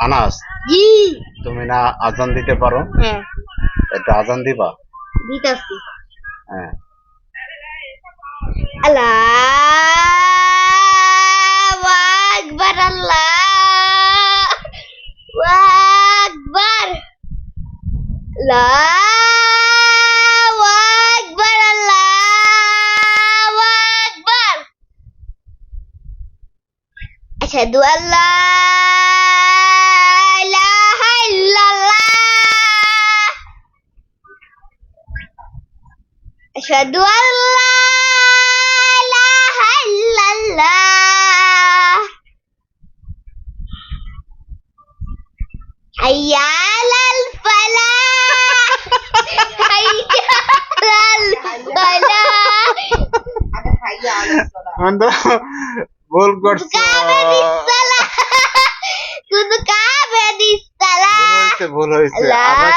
আনাস, জি। তুমি না আজান দিতে পারো? হ্যাঁ, একটু আজান দিবা? দিতাছি। হ্যাঁ। আল্লাহু আকবার, আল্লাহু আকবার, আল্লাহু আকবার, আল্লাহু আকবার। আশহাদু আল্লা ইলাহা ইল্লাল্লাহ, আশহাদু আল্লা ইলাহা ইল্লাল্লাহ, হাইয়া আলাল ফালাহ, হাইয়া আলাল ফালাহ। বন্ধু ভুল করছো। শুধু কাবে দিস সালাহ। ভুল হয়েছে, আবার